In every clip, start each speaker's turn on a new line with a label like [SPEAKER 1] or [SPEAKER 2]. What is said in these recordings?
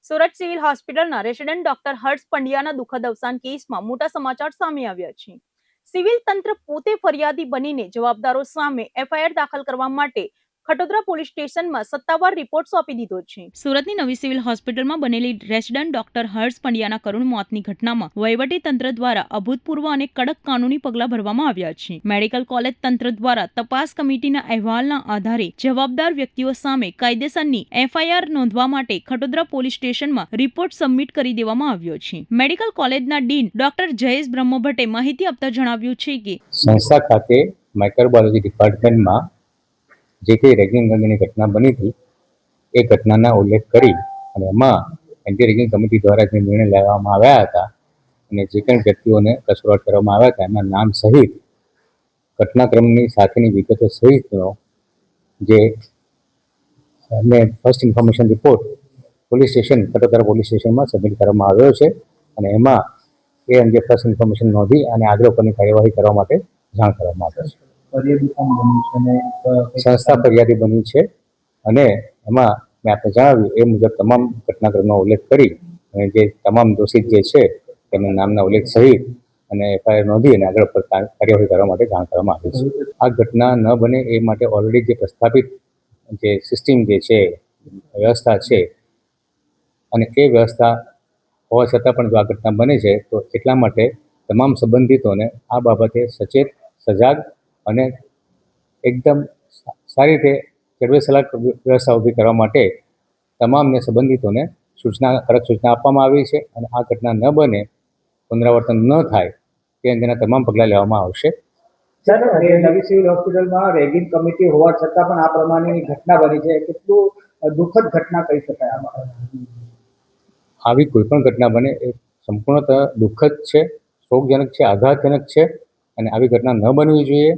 [SPEAKER 1] Surat civil હોસ્પિટલના resident doctor હર્ષ પંડ્યાના દુઃખદ અવસાન કેસમાં મોટા સમાચાર સામે આવ્યા છે. સિવિલ તંત્ર પોતે ફરિયાદી બનીને જવાબદારો સામે એફઆઈઆર દાખલ કરવા માટે ખટોદરા પોલીસ સ્ટેશનમાં સત્તાવાર રિપોર્ટ સોંપી દીધો છે. સુરતની નવી સિવિલ હોસ્પિટલમાં બનેલી રેસિડેન્ટ ડોક્ટર હર્ષ પંડ્યાના કરુણ મોતની ઘટનામાં વહીવટી તંત્ર દ્વારા અભૂતપૂર્વ અને કડક કાનૂની પગલાં ભરવામાં આવ્યા છે. મેડિકલ કોલેજ તંત્ર દ્વારા તપાસ કમિટીના અહેવાલના આધારે જવાબદાર વ્યક્તિઓ સામે કાયદેસરની એફઆઈઆર નોંધવા માટે ખટોદરા પોલીસ સ્ટેશનમાં રિપોર્ટ સબમિટ કરી દેવામાં આવ્યો છે. મેડિકલ કોલેજના ડીન ડોક્ટર જયેશ બ્રહ્મભટ્ટે માહિતી આપતા જણાવ્યું છે કે
[SPEAKER 2] સંસ્થા ખાતે માઇક્રોબાયોલોજી ડિપાર્ટમેન્ટમાં જે કંઈ રેગિંગ અંગેની ઘટના બની હતી એ ઘટનાના ઉલ્લેખ કરી અને એમાં એન્ટી રેગિંગ કમિટી દ્વારા જે નિર્ણય લેવામાં આવ્યા હતા અને જે કંઈ વ્યક્તિઓને કસૂરવાર કરવામાં આવ્યા હતા એના નામ સહિત ઘટનાક્રમની સાથેની વિગતો સહિતનો જે એમને first information report police station Khatodara police સ્ટેશનમાં સબમિટ કરવામાં આવ્યો છે અને એમાં એ અંગે ફર્સ્ટ ઇન્ફોર્મેશન નોંધી અને આગળ પરની કાર્યવાહી કરવા માટે જાણ કરવામાં આવે છે. સંસ્થા ફરિયાદી બની છે અને એમાં મેં આપને જણાવ્યું એ મુજબ તમામ ઘટનાક્રમનો ઉલ્લેખ કરી અને જે તમામ દોષિત જે છે તેમના નામના ઉલ્લેખ સહિત અને એફઆઈઆર નોંધી અને આગળ પર કાર્યવાહી કરવા માટે જાણ કરવામાં આવી છે. આ ઘટના ન બને એ માટે ઓલરેડી જે પ્રસ્થાપિત જે સિસ્ટમ જે છે વ્યવસ્થા છે અને એ વ્યવસ્થા હોવા છતાં પણ જો આ ઘટના બને છે તો એટલા માટે તમામ સંબંધિતોને આ બાબતે સચેત સજાગ અને એકદમ સારી રીતે કેળવેસલાક વ્યવસ્થા ઊભી કરવા માટે તમામને સંબંધિતોને કડક સૂચના આપવામાં આવી છે અને આ ઘટના ન બને પુનરાવર્તન ન થાય તે અંગેના તમામ પગલાં લેવામાં આવશે.
[SPEAKER 3] સર, નવી સિવિલ હોસ્પિટલમાં રેગિંગ કમિટી હોવા છતાં પણ આ પ્રમાણેની ઘટના બની છે, કેટલું દુઃખદ ઘટના કહી શકાય આમાં?
[SPEAKER 2] આવી કોઈ પણ ઘટના બને એ સંપૂર્ણતઃ દુઃખદ છે, શોકજનક છે, આઘાતજનક છે અને આવી ઘટના ન બનવી જોઈએ.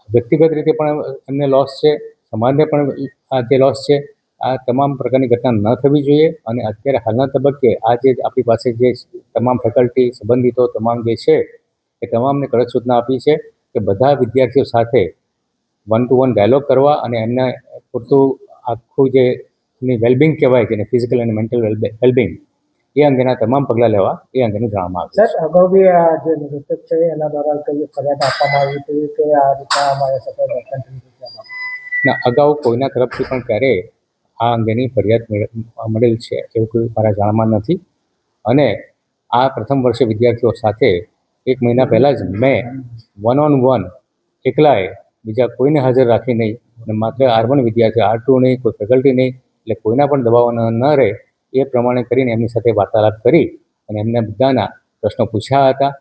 [SPEAKER 2] વ્યક્તિગત રીતે પણ એમને લોસ છે, સમાજને પણ આ જે લોસ છે, આ તમામ પ્રકારની ઘટના ન થવી જોઈએ અને અત્યારે હાલના તબક્કે આ જે આપણી પાસે જે તમામ ફેકલ્ટી સંબંધિતો તમામ જે છે એ તમામને કડક સૂચના આપી છે કે બધા વિદ્યાર્થીઓ સાથે 1-to-1 ડાયલોગ કરવા અને એમને પૂરતું આખું જે એની વેલબિંગ કહેવાય જેને ફિઝિકલ અને મેન્ટલ વેલબિંગ એ અંગેના તમામ પગલાં લેવા એ અંગેનું જણાવવામાં આવ્યું.
[SPEAKER 3] સર, અગાઉ બી આ જે મૃતક છે એના દ્વારા કઈ ફરિયાદ આપવામાં આવી હતી કે આ રીતના અમારા સાથે વર્તન થઈ રહ્યું છે?
[SPEAKER 2] ના, અગાઉ કોઈના તરફથી પણ ક્યારેય આ અંગેની ફરિયાદ મળેલ છે એવું કોઈ મારા જાણમાં નથી અને આ પ્રથમ વર્ષે વિદ્યાર્થીઓ સાથે 1 મહિના પહેલાં જ મેં 1-on-1 એકલાએ બીજા કોઈને હાજર રાખી નહીં અને માત્ર R1 વિદ્યાર્થીઓ, R2 નહીં, કોઈ ફેકલ્ટી નહીં, એટલે કોઈના પણ દબાવ ન રહે એ પ્રમાણે કરીને એમની સાથે વાર્તાલાપ કરી અને એમને બધાના પ્રશ્નો પૂછ્યા હતા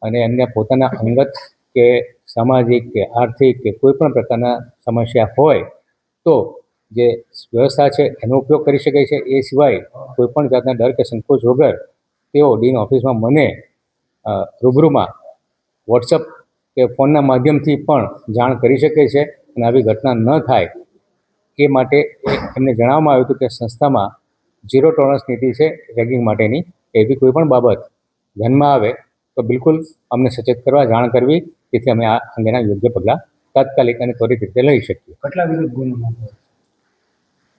[SPEAKER 2] અને એમને પોતાના અંગત કે સામાજિક કે આર્થિક કે કોઈ પણ પ્રકારના સમસ્યા હોય તો જે વ્યવસ્થા છે એનો ઉપયોગ કરી શકે છે. એ સિવાય કોઈ પણ જાતના ડર કે સંકોચ વગર તેઓ ડીન ઓફિસમાં મને રૂબરૂમાં વોટ્સઅપ કે ફોનના માધ્યમથી પણ જાણ કરી શકે છે અને આવી ઘટના ન થાય એ માટે એમને જણાવવામાં આવ્યું હતું કે સંસ્થામાં 0 ટોલરન્સ નીતિ છે રેગિંગ માટેની. એવી કોઈ પણ બાબત ધ્યાનમાં આવે તો બિલકુલ અમને સચેત કરવા, જાણ કરવી, જેથી અમે આ અંગેના યોગ્ય પગલાં તાત્કાલિક અને ત્વરિત રીતે લઈ શકીએ.
[SPEAKER 3] કેટલા વિરુદ્ધ ગુનો નોંધાયો?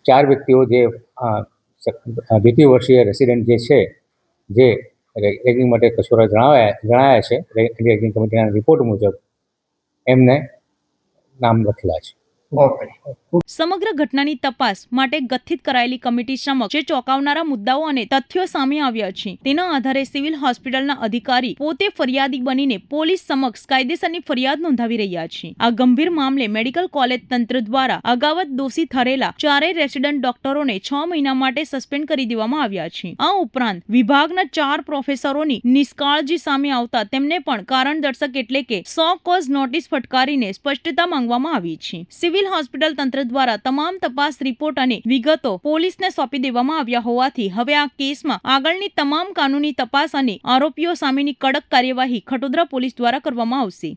[SPEAKER 2] 4 વ્યક્તિઓ જે દ્વિતીય વર્ષીય રેસિડેન્ટ જે છે જે રેગિંગ માટે કસૂરવાર જણાયા છે રેગિંગ કમિટીના રિપોર્ટ મુજબ એમને નામ લખેલા છે.
[SPEAKER 1] સમગ્ર ઘટનાની તપાસ માટે ગઠિત કરાયેલી કમિટી સમક્ષ જે ચોંકાવનારા મુદ્દાઓ અને તથ્યો સામે આવ્યા છે તેના આધારે સિવિલ હોસ્પિટલના અધિકારી પોતે ફરિયાદી બનીને પોલીસ સમક્ષ કાયદેસરની ફરિયાદ નોંધાવી રહ્યા છે. આ ગંભીર મામલે મેડિકલ કોલેજ તંત્ર દ્વારા અગાઉ જ દોષી ઠરેલા 4 રેસિડેન્ટ ડોક્ટરોને 6 મહિના માટે સસ્પેન્ડ કરી દેવામાં આવ્યા છે. આ ઉપરાંત વિભાગના 4 પ્રોફેસરોની નિષ્કાળજી સામે આવતા તેમને પણ કારણદર્શક એટલે કે સો કોઝ નોટિસ ફટકારીને સ્પષ્ટતા માંગવામાં આવી છે. સિવિલ હોસ્પિટલ તંત્ર દ્વારા તમામ તપાસ રિપોર્ટ અને વિગતો પોલીસને સોંપી દેવામાં આવ્યા હોવાથી હવે આ કેસમાં આગળની તમામ કાનૂની તપાસ અને આરોપીઓ સામેની કડક કાર્યવાહી ખટોદરા પોલીસ દ્વારા કરવામાં આવશે.